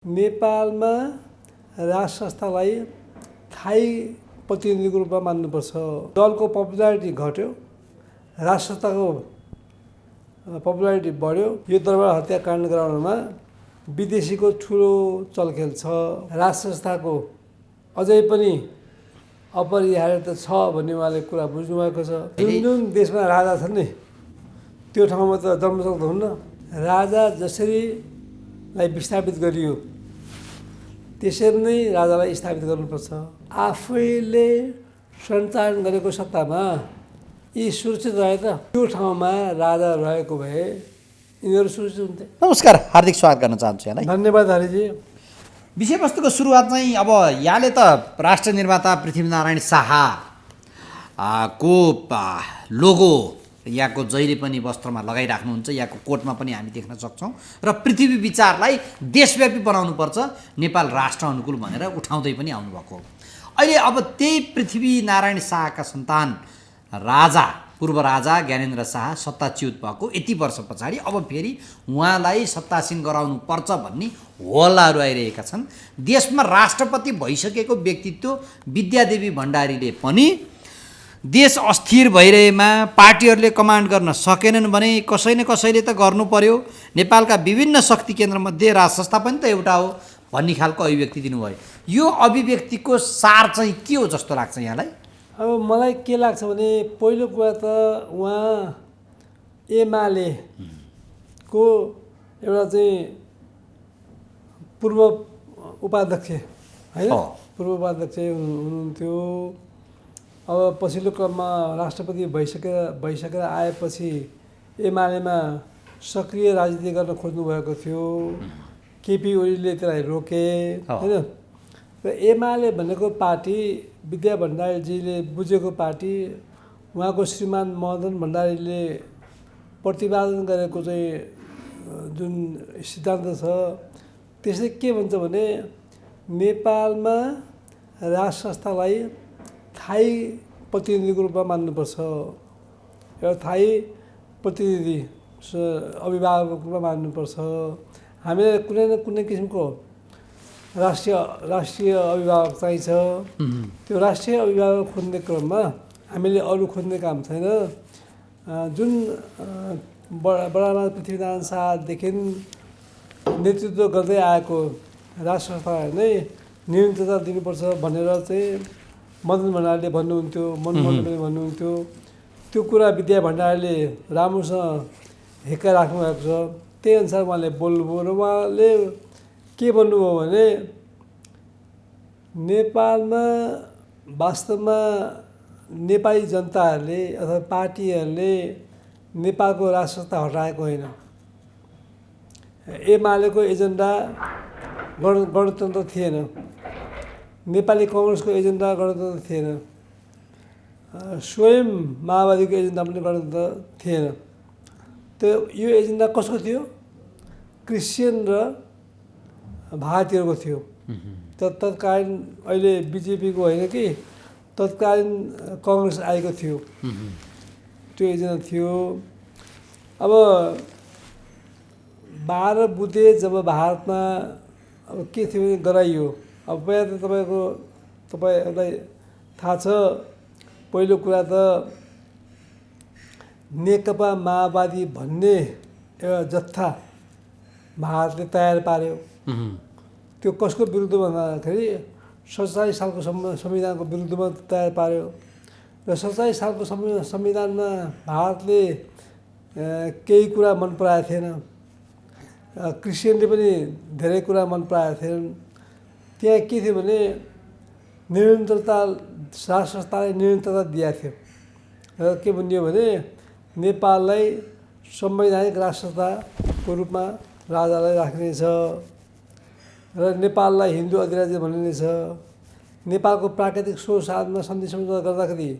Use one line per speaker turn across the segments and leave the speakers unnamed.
नेपालमा राज संस्थालाई स्थायी प्रतिनिधिको रूपमा मान्नुपर्छ। दलको पपुलारिटी घट्यो, राज संस्थाको पपुलारिटी बढ्यो। यो दरबार हत्याकाण्ड गराउनमा विदेशीको ठुलो चलखेल छ। राज संस्थाको अझै पनि अपरिहार्यता छ भन्ने उहाँले कुरा बुझ्नुभएको छ। जुन जुन देशमा राजा छन् नि त्यो ठाउँमा त जन्म सक्नुहुन्न। राजा जसरीलाई विस्थापित गरियो त्यसरी नै राजालाई स्थापित गर्नुपर्छ। आफैले सञ्चालन गरेको सत्तामा यी सुरक्षित रहे त त्यो ठाउँमा राजा रहेको भए यिनीहरू सुरक्षित हुन्थे।
नमस्कार, हार्दिक स्वागत गर्न चाहन्छु यहाँलाई।
धन्यवाद हरिजी।
विषयवस्तुको सुरुवात चाहिँ अब यहाँले त राष्ट्र निर्माता पृथ्वीनारायण शाह को लोगो यहाँको जहिले पनि वस्त्रमा लगाइराख्नुहुन्छ, यहाँको कोटमा पनि हामी देख्न सक्छौँ र पृथ्वी विचारलाई देशव्यापी बनाउनुपर्छ, नेपाल राष्ट्र अनुकूल भनेर उठाउँदै पनि आउनुभएको हो। अहिले अब त्यही पृथ्वीनारायण शाहका सन्तान राजा पूर्व राजा ज्ञानेन्द्र शाह सत्ताच्युत भएको यति वर्ष पछाडि अब फेरि उहाँलाई सत्तासीन गराउनु पर्छ भन्ने हल्लाहरू आइरहेका छन्। देशमा राष्ट्रपति भइसकेको व्यक्तित्व विद्यादेवी भण्डारीले पनि देश अस्थिर भइरहेमा पार्टीहरूले कमान्ड गर्न सकेनन् भने कसै न कसैले त गर्नु पर्यो, नेपालका विभिन्न शक्ति केन्द्रमध्ये राज संस्था पनि त एउटा हो भन्ने खालको अभिव्यक्ति दिनुभयो। यो अभिव्यक्तिको सार चाहिँ के हो जस्तो लाग्छ यहाँलाई?
अब मलाई के लाग्छ भने पहिलो कुरा त उहाँ एमालेको एउटा चाहिँ पूर्व उपाध्यक्ष होइन, पूर्व उपाध्यक्ष हुनुहुन्थ्यो। अब पछिल्लो क्रममा राष्ट्रपति भइसकेर आएपछि एमालेमा सक्रिय राजनीति गर्न खोज्नु भएको थियो। केपी ओलीले त्यसलाई रोके होइन। र एमाले भनेको पार्टी विद्या भण्डारीजीले बुझेको पार्टी, उहाँको श्रीमान मदन भण्डारीले प्रतिपादन गरेको चाहिँ जुन सिद्धान्त छ त्यसले के भन्छ भने नेपालमा राज संस्थालाई स्थायी प्रतिनिधिको रूपमा मान्नुपर्छ, एउटा स्थायी प्रतिनिधि अभिभावकको रूपमा मान्नुपर्छ। हामीलाई कुनै न कुनै किसिमको राष्ट्रिय अभिभावक चाहिन्छ। त्यो राष्ट्रिय अभिभावक खोज्ने क्रममा हामीले अरू खोज्ने काम छैन। जुन बडामा पृथ्वीनारायण शाहदेखि नेतृत्व गर्दै आएको राज संस्थालाई नै निरन्तरता दिनुपर्छ भनेर चाहिँ मदन भण्डारीले भन्नुहुन्थ्यो, मनमोहन पनि भन्नुहुन्थ्यो। त्यो कुरा विद्या भण्डारीले राम्रोसँग हेक्का राख्नुभएको छ। त्यही अनुसार उहाँले बोल्नुभयो र उहाँले के भन्नुभयो भने नेपालमा वास्तवमा नेपाली जनताहरूले अथवा पार्टीहरूले नेपालको राज संस्था हटाएको होइन। एमालेको एजेन्डा गणतन्त्र थिएन, नेपाली कङ्ग्रेसको एजेन्डा गणतन्त्र थिएन, स्वयं माओवादीको एजेन्डा पनि गणतन्त्र थिएन। त्यो यो एजेन्डा कसको थियो? क्रिस्चियन र भारतीयहरूको थियो। तत्कालीन अहिले बिजेपीको होइन कि तत्कालीन कङ्ग्रेस आएको थियो, त्यो एजेन्डा थियो। अब 12 बुँदे जब भारतमा अब के थियो भने गराइयो। अब पहिला त तपाईँहरूलाई थाहा छ, पहिलो कुरा त नेकपा माओवादी भन्ने एउटा जत्था भारतले तयार पार्यो। त्यो कसको विरुद्ध भन्दाखेरि 47 सालको संविधानको विरुद्धमा तयार पार्यो। र 47 सालको संविधानमा भारतले केही कुरा मन पराएको थिएन, क्रिस्चियनले पनि धेरै कुरा मन पराएको थिएनन्। त्यहाँ के थियो भने निरन्तरता, राज संस्थालाई निरन्तरता दिएको थियो र के भनियो भने नेपाललाई संवैधानिक राज संस्थाको रूपमा राजालाई राख्नेछ र नेपाललाई हिन्दू अधिराज्य भनिनेछ। नेपालको प्राकृतिक स्रोत साधनमा सन्धि सम्झौता गर्दाखेरि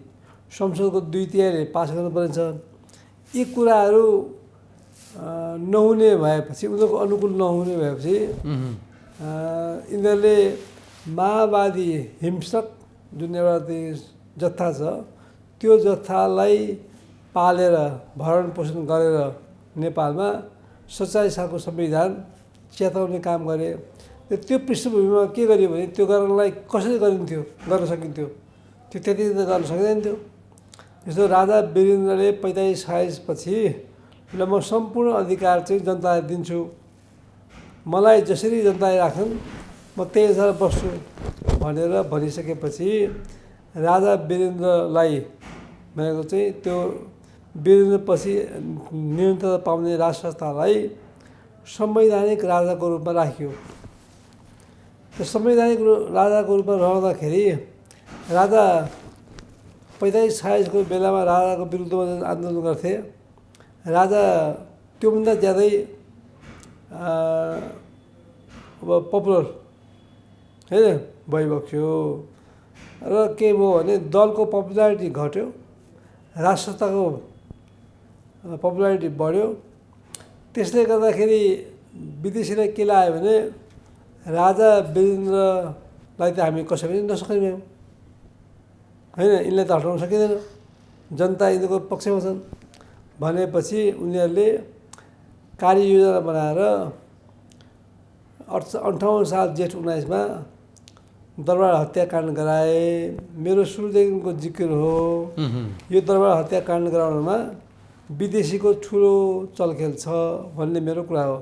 संसदको 2/3ले पास गर्नुपर्नेछ। यी कुराहरू नहुने भएपछि, उनीहरूको अनुकूल नहुने भएपछि यिनीहरूले माओवादी हिंसक जुन एउटा जत्था छ त्यो जत्थालाई पालेर भरण पोषण गरेर नेपालमा 47 सालको संविधान च्याताउने काम गरे। त्यो पृष्ठभूमिमा के गरियो भने त्यो गर्नलाई कसरी गरिन्थ्यो, गर्न सकिन्थ्यो, त्यो त्यति त गर्न सकिँदैन थियो। जस्तो राजा वीरेन्द्रले 45-46 पछि ल म सम्पूर्ण अधिकार चाहिँ जनतालाई दिन्छु, मलाई जसरी जनताले राख्छन् म त्यही अनुसार बस्छु भनेर भनिसकेपछि राजा वीरेन्द्रलाई भनेको चाहिँ त्यो वीरेन्द्रपछि निरन्तरता पाउने राज संस्थालाई संवैधानिक राजाको रूपमा राखियो। त्यो संवैधानिक राजाको रूपमा रहँदाखेरि राजा 45-46 को बेलामा राजाको विरुद्धमा आन्दोलन गर्थे, राजा त्योभन्दा ज्यादै अब पपुलर होइन भइबक्यो र के भयो भने दलको पपुलारिटी घट्यो, राज संस्थाको पपुलारिटी बढ्यो। त्यसले गर्दाखेरि विदेशीलाई के लाग्यो भने राजा वीरेन्द्रलाई त हामी कसै पनि नसक्ने होइन, यिनलाई त हटाउन सकिँदैन, जनता यिनीहरूको पक्षमा छन् भनेपछि उनीहरूले कार्ययोजना बनाएर 58 साल जेठ 19मा दरबार हत्याकाण्ड गराए। मेरो सुरुदेखिको जिकिर हो। यो दरबार हत्याकाण्ड गराउनमा विदेशीको ठुलो चलखेल छ भन्ने मेरो कुरा हो।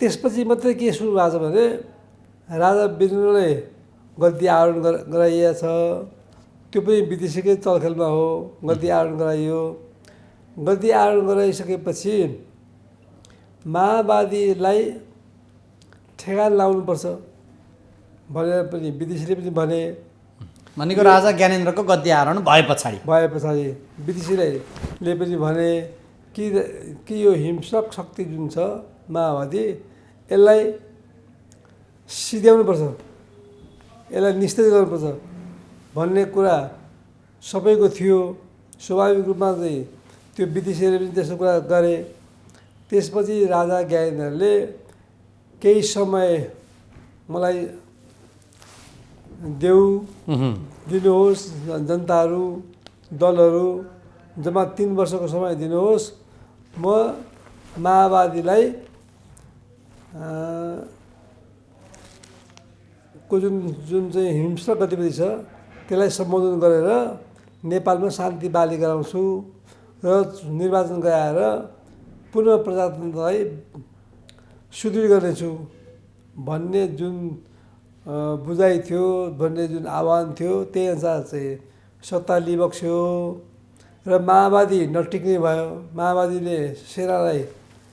त्यसपछि मात्रै के सुरु भएको छ भने राजा वीरेन्द्रले गद्दी आरोहण गराइएको छ, त्यो पनि विदेशीकै चलखेलमा हो। गद्दी आरोहण गराइयो, गद्दी आरोहण गराइसकेपछि माओवादीलाई ठेगान लाउनुपर्छ भनेर पनि विदेशीले पनि भने।
भनेको राजा ज्ञानेन्द्रको गद्दी आरोहण भए पछाडि विदेशीले पनि भने कि यो हिंसक शक्ति जुन छ माओवादी, यसलाई सिध्याउनुपर्छ, यसलाई निस्तेज गर्नुपर्छ भन्ने कुरा सबैको थियो। स्वाभाविक रूपमा चाहिँ त्यो विदेशीले पनि त्यस्तो कुरा गरे। त्यसपछि राजा ज्ञानेन्द्रले केही समय मलाई दिनुहोस्, जनताहरू दलहरू जम्मा 3 वर्षको समय दिनुहोस्, म माओवादीलाई को जुन चाहिँ हिंस्रक गतिविधि छ त्यसलाई सम्बोधन गरेर नेपालमा शान्ति बहाली गराउँछु र निर्वाचन गराएर पुनः प्रजातन्त्रलाई सुदृढ गर्नेछु भन्ने जुन बुझाइ थियो, भन्ने जुन आह्वान थियो, त्यही अनुसार चाहिँ सत्ता लिइबक्स्यो र माओवादी नटिक्ने भयो। माओवादीले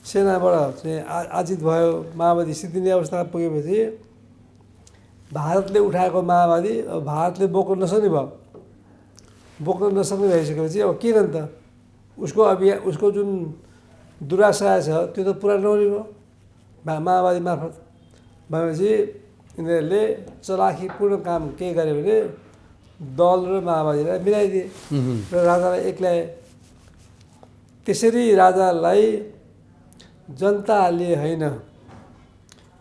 सेनाबाट चाहिँ आजित भयो। माओवादी सिद्धिने अवस्थामा पुगेपछि भारतले उठाएको माओवादी अब भारतले बोक्न नसक्ने भयो। बोक्न नसक्ने भइसकेपछि अब के गर्नु त, उसको जुन दुराशय छ त्यो त पुरा नहुने भयो माओवादी मार्फत। भनेपछि यिनीहरूले चलाखीपूर्ण काम के गरे भने दल र माओवादीलाई मिलाइदिए र राजालाई एक्ल्याए। त्यसरी राजालाई जनताले होइन,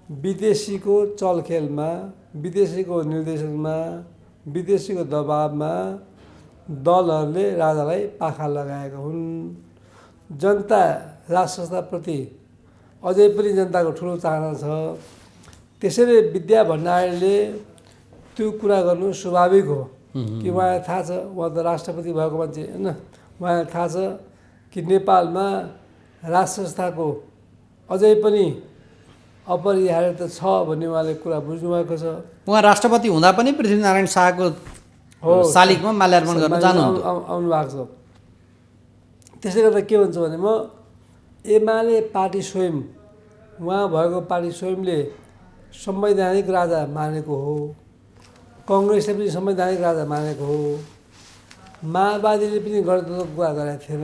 विदेशीको चलखेलमा, विदेशीको निर्देशनमा, विदेशीको दबाबमा दलहरूले राजालाई पाखा लगाएका हुन्। जनता राज संस्थाप्रति अझै पनि जनताको ठुलो चाहना छ। त्यसैले विद्या भण्डारीले त्यो कुरा गर्नु स्वाभाविक हो कि उहाँलाई थाहा छ, उहाँ त राष्ट्रपति भएको मान्छे होइन, उहाँलाई थाहा छ कि नेपालमा राज संस्थाको अझै पनि अपरिहार्यता छ भन्ने उहाँले कुरा बुझ्नुभएको छ। उहाँ राष्ट्रपति हुँदा पनि पृथ्वीनारायण शाहको शालिगमा माल्यार्पण गर्न
आउनु भएको छ। त्यसले गर्दा के भन्छ भने म एमाले पार्टी स्वयं, उहाँ भएको पार्टी स्वयंले संवैधानिक राजा मानेको हो, कङ्ग्रेसले पनि संवैधानिक राजा मानेको हो, माओवादीले पनि गणतन्त्रको कुरा गरेको थिएन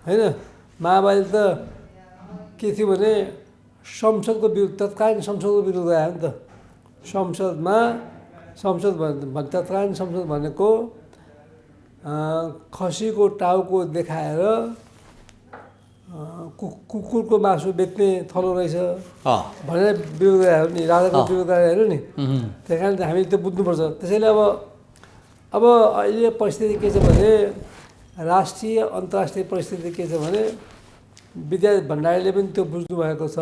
होइन। माओवादी त के थियो भने संसदको विरुद्ध, तत्कालीन संसदको विरुद्ध गयो नि त। तत्कालीन संसद भनेको खसीको टाउको देखाएर कुकुरको मासु बेच्ने थलो रहेछ भनेर विरोध गरेर नि, राजाको विरोध गरेर नि। त्यही कारण हामीले त्यो बुझ्नुपर्छ। त्यसैले अब अहिले परिस्थिति के छ भने राष्ट्रिय अन्तर्राष्ट्रिय परिस्थिति के छ भने विद्या भण्डारीले पनि त्यो बुझ्नु भएको छ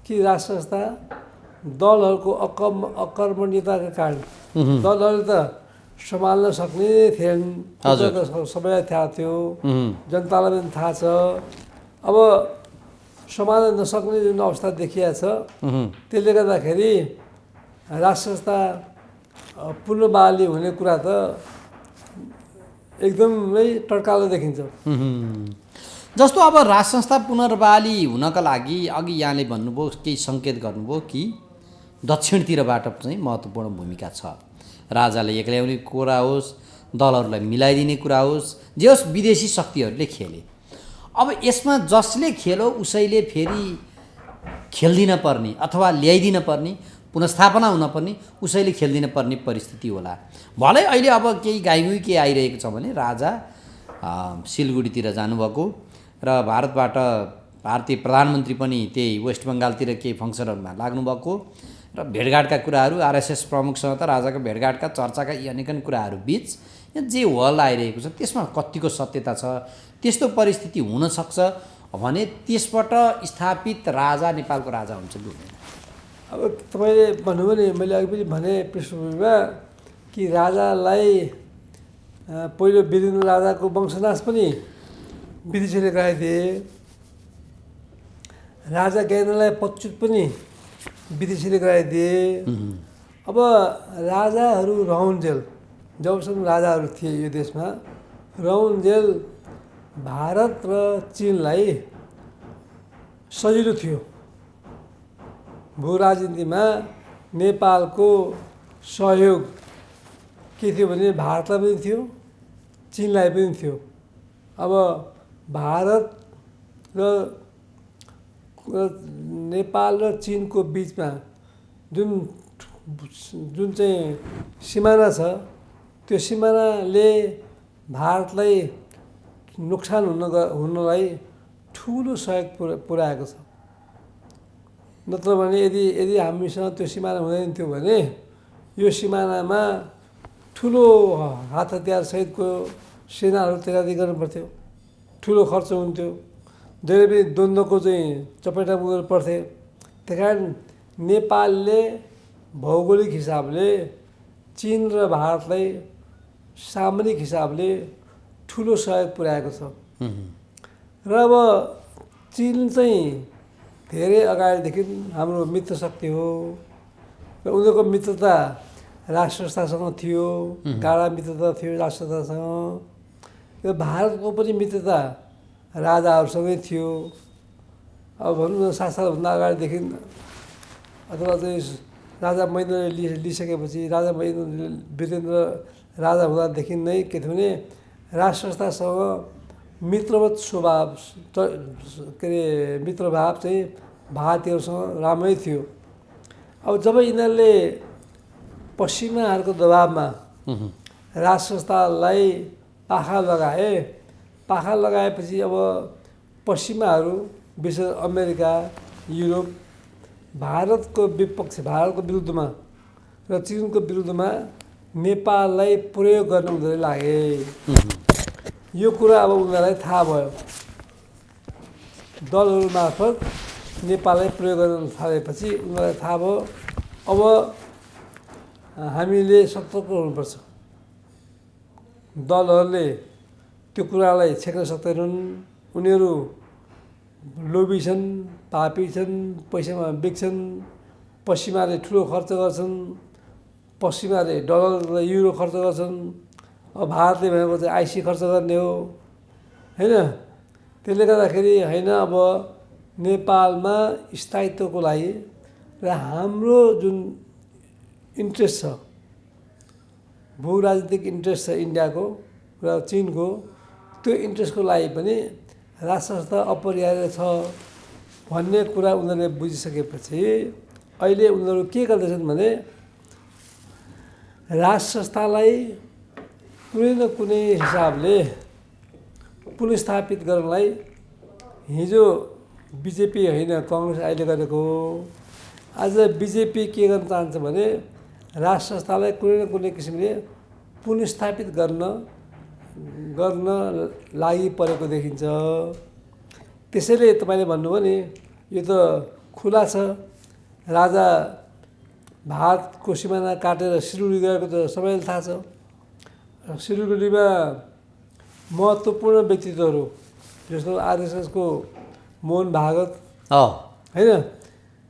कि राज संस्था दलहरूको अकर्मण्यताका कारण दलहरूले त सम्हाल्न सक्ने थिएन, सबैलाई थाहा थियो, जनतालाई पनि थाहा छ। अब सम्हाल्न नसक्ने जुन अवस्था देखिया छ, त्यसले गर्दाखेरि राष्ट्र संस्था पुनर्बहाली हुने कुरा त एकदमै टड्कालो देखिन्छ।
जस्तो अब राज संस्था पुनर्बहाली हुनका लागि अघि यहाँले भन्नुभयो, केही सङ्केत गर्नुभयो कि दक्षिणतिरबाट चाहिँ महत्त्वपूर्ण भूमिका छ। राजाले एक्ल्याउने कुरा होस्, दलहरूलाई मिलाइदिने कुरा होस्, जे होस् विदेशी शक्तिहरूले खेले। अब यसमा जसले खेलो उसैले फेरि खेल्दिन पर्ने अथवा ल्याइदिन पर्ने, पुनस्थापना हुनपर्ने उसैले खेल्दिन पर्ने परिस्थिति होला। भलै अहिले अब केही गाईगुई के आइरहेको छ भने राजा सिलगढीतिर जानुभएको र भारतबाट भारतीय प्रधानमन्त्री पनि त्यही वेस्ट बङ्गालतिर केही फङ्सनहरूमा लाग्नुभएको र भेटघाटका कुराहरू आरएसएस प्रमुखसँग त राजाको भेटघाटका चर्चाका यी अनेकन कुराहरू बिच जे हल आइरहेको छ त्यसमा कतिको सत्यता छ, त्यस्तो परिस्थिति हुनसक्छ भने त्यसबाट स्थापित राजा नेपालको राजा हुन्छ कि हुँदैन?
अब तपाईँले भन्नुभयो नि, मैले अघि पनि भने पृष्ठभूमिमा कि राजालाई पहिलो वीरेन्द्र राजाको वंशनाश पनि विदेशीले गराइदिए, राजा ज्ञानेन्द्रलाई पदच्युत पनि विदेशीले गराइदिए। अब राजाहरू रहउन्जेल, जबसम्म राजाहरू थिए यो देशमा रहउन्जेल भारत र चीनलाई सजिलो थियो। भू राजनीतिमा नेपालको सहयोग के थियो भने भारतलाई पनि थियो, चीनलाई पनि थियो। अब भारत र नेपाल र चीनको बिचमा जुन चाहिँ सिमाना छ, त्यो सिमानाले भारतलाई नोक्सान हुनलाई ठुलो सहयोग पुर्याएको छ। नत्र भने यदि हामीसँग त्यो सिमाना हुँदैन थियो भने यो सिमानामा ठुलो हात हतियार सहितको सेनाहरू तैयारी गर्नु पर्थ्यो, ठुलो खर्च हुन्थ्यो, धेरै पनि द्वन्द्वको चाहिँ चपेटा पुग्नु पर्थ्यो। त्यही कारण नेपालले भौगोलिक हिसाबले चीन र भारतलाई सामरिक हिसाबले ठुलो सहयोग पुर्याएको छ। र अब चीन चाहिँ धेरै अगाडिदेखि हाम्रो मित्र शक्ति हो र उनीहरूको मित्रता राष्ट्र संस्थासँग थियो, गाढा मित्रता थियो राष्ट्र संस्थासँग। यो भारतको पनि मित्रता राजाहरूसँगै थियो। अब भनौँ न 7 सालभन्दा अगाडिदेखि अथवा चाहिँ राजा महेन्द्रले लिइसकेपछि राजा वीरेन्द्र राजा हुँदादेखि नै के थियो भने राष्ट्र संस्थासँग मित्रवत स्वभाव के अरे मित्रभाव चाहिँ भारतीयहरूसँग राम्रै थियो। अब जब यिनीहरूले पश्चिमाहरूको दबाबमा राष्ट्र संस्थालाई पाखा लगाएपछि अब पश्चिमाहरू विशेष अमेरिका, युरोप भारतको विरुद्धमा र चीनको विरुद्धमा नेपाललाई प्रयोग गर्न उनीहरूले लागे। यो कुरा अब उनीहरूलाई थाहा भयो, दलहरू मार्फत नेपाललाई प्रयोग गर्न थालेपछि उनीहरूलाई थाहा भयो अब हामीले सतर्क हुनुपर्छ। दलहरूले त्यो कुरालाई छेक्न सक्दैनन्, उनीहरू लोभी छन्, पापी छन्, पैसामा बिक्छन्, पश्चिमाले ठुलो खर्च गर्छन्, पश्चिमाले डलर र युरो खर्च गर्छन्। अब भारतले भनेको चाहिँ आइसी खर्च गर्ने हो होइन। त्यसले गर्दाखेरि होइन अब नेपालमा स्थायित्वको लागि र हाम्रो जुन इन्ट्रेस्ट छ, भू राजनीतिक इन्ट्रेस्ट छ इन्डियाको र चीनको, त्यो इन्ट्रेस्टको लागि पनि राष्ट्र संस्था अपरिहार्य छ भन्ने कुरा उनीहरूले बुझिसकेपछि अहिले उनीहरू के गर्दैछन् भने राष्ट्र संस्थालाई कुनै न कुनै हिसाबले पुनर्स्थापित गर्नलाई हिजो बिजेपी होइन कङ्ग्रेस अहिले गरेको हो। आज बिजेपी के गर्न चाहन्छ भने राष्ट्र संस्थालाई कुनै न कुनै किसिमले पुनर्स्थापित गर्न लागि परेको देखिन्छ। त्यसैले तपाईँले भन्नुभयो नि यो त खुला छ, राजा भारतको सिमाना काटेर सिलगढी गएको त सबैलाई थाहा छ। सिलगढीमा महत्त्वपूर्ण व्यक्तित्वहरू जस्तो आरएसएसको मोहन भागवत होइन,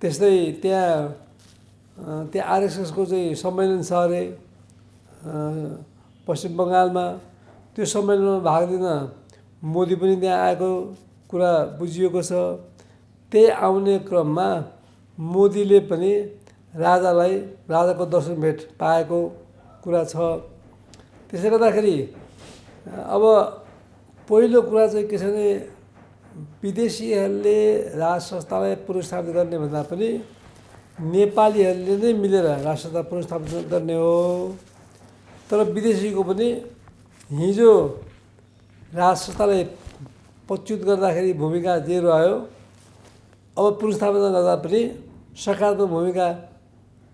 त्यस्तै त्यहाँ आरएसएसको चाहिँ सम्मेलन छ अरे पश्चिम बङ्गालमा। त्यो सम्मेलनमा भाग लिन मोदी पनि त्यहाँ आएको कुरा बुझिएको छ। त्यही आउने क्रममा मोदीले पनि राजाको दर्शन भेट पाएको कुरा छ। त्यसले गर्दाखेरि अब पहिलो कुरा चाहिँ के छ भने विदेशीहरूले राज संस्थालाई पुनर्स्थापित गर्ने भन्दा पनि नेपालीहरूले नै मिलेर राज संस्था पुनर्स्थापित गर्ने हो। तर विदेशीको पनि हिजो राज संस्थालाई पच्युत गर्दाखेरि भूमिका जे रह्यो, अब पुनर्स्थापना गर्दा पनि सकारात्मक भूमिका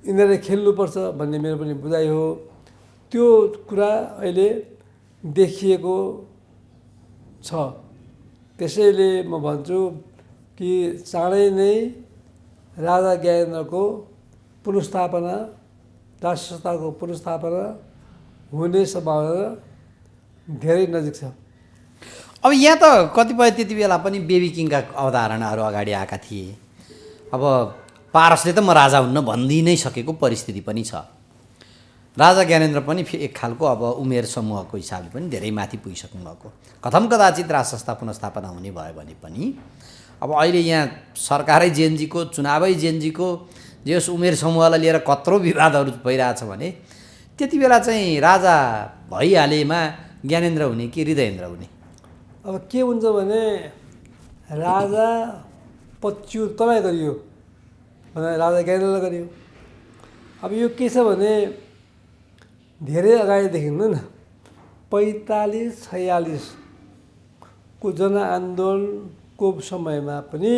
यिनीहरूले खेल्नुपर्छ भन्ने मेरो पनि बुझाइ हो। त्यो कुरा अहिले देखिएको छ। त्यसैले म भन्छु कि चाँडै नै राजा ज्ञानेन्द्रको पुनर्स्थापना, राज संस्थाको पुनर्स्थापना हुने सम्भावना धेरै नजिक छ।
अब यहाँ त कतिपय त्यति बेला पनि बेबी किङका अवधारणाहरू अगाडि आएका थिए। अब पारसले त म राजा हुन्न भनिदिई नै सकेको परिस्थिति पनि छ। राजा ज्ञानेन्द्र पनि एक खालको अब उमेर समूहको हिसाबले पनि धेरै माथि पुगिसक्नु भएको। कथम कदाचित राज संस्था पुनर्स्थापना हुने भयो भने पनि अब अहिले यहाँ सरकारै जेएनजीको, चुनावै जेएनजीको, जस उमेर समूहलाई लिएर कत्रो विवादहरू भइरहेछ भने त्यति बेला चाहिँ राजा भइहालेमा ज्ञानेन्द्र हुने कि हृदयेन्द्र हुने?
अब के हुन्छ भने राजा पच्युत कसलाई गरियो भने राजा ज्ञानेन्द्रलाई गरियो। अब यो के छ भने धेरै अगाडिदेखि न 45-46 को जनआन्दोलनको समयमा पनि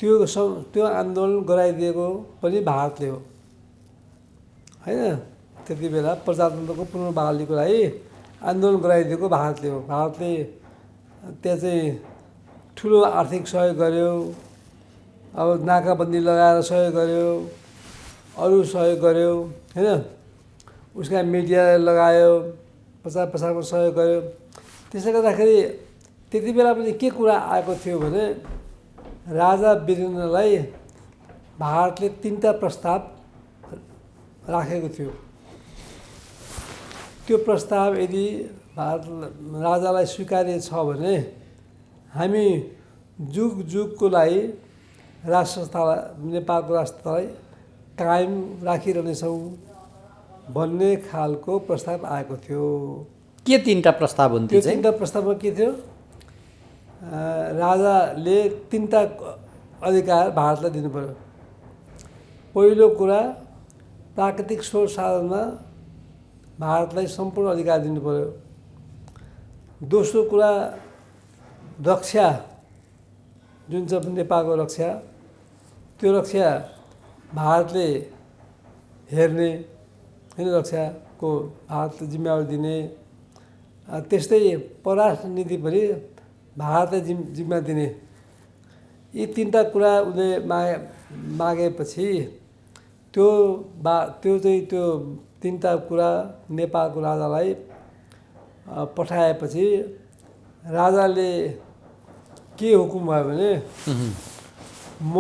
त्यो आन्दोलन गराइदिएको पनि भारतले हो होइन। त्यति बेला प्रजातन्त्रको पुनर्बहालीको लागि आन्दोलन गराइदिएको भारतले हो। भारतले त्यहाँ चाहिँ ठुलो आर्थिक सहयोग गर्यो, अब नाकाबन्दी लगाएर सहयोग गर्यो, अरू सहयोग गर्यो होइन। उसका मिडियालाई लगायो, प्रचारमा सहयोग गर्यो। त्यसले गर्दाखेरि त्यति बेला पनि के कुरा आएको थियो भने राजा वीरेन्द्रलाई भारतले 3टा प्रस्ताव राखेको थियो। त्यो प्रस्ताव यदि भारत राजालाई स्वीकार्य छ भने हामी जुग जुगको लागि राज संस्थालाई, नेपालको राज संस्थालाई कायम राखिरहनेछौँ भन्ने खालको प्रस्ताव आएको थियो।
के 3टा प्रस्ताव हुन्थ्यो?
त्यो 3टा प्रस्तावमा के थियो? राजाले 3टा अधिकार भारतलाई दिनु पर्यो। पहिलो कुरा प्राकृतिक स्रोत साधनमा भारतलाई सम्पूर्ण अधिकार दिनु पर्यो। दोस्रो कुरा रक्षा, जुन चाहिँ नेपालको रक्षा, त्यो रक्षा भारतले हेर्ने होइन, रक्षाको भारतले जिम्मेवारी दिने। त्यस्तै परराष्ट्र नीति पनि भारतले जिम्मा दिने। यी 3टा कुरा उसले मागेपछि त्यो 3टा कुरा नेपालको राजालाई पठाएपछि राजाले के हुकुम भयो भने म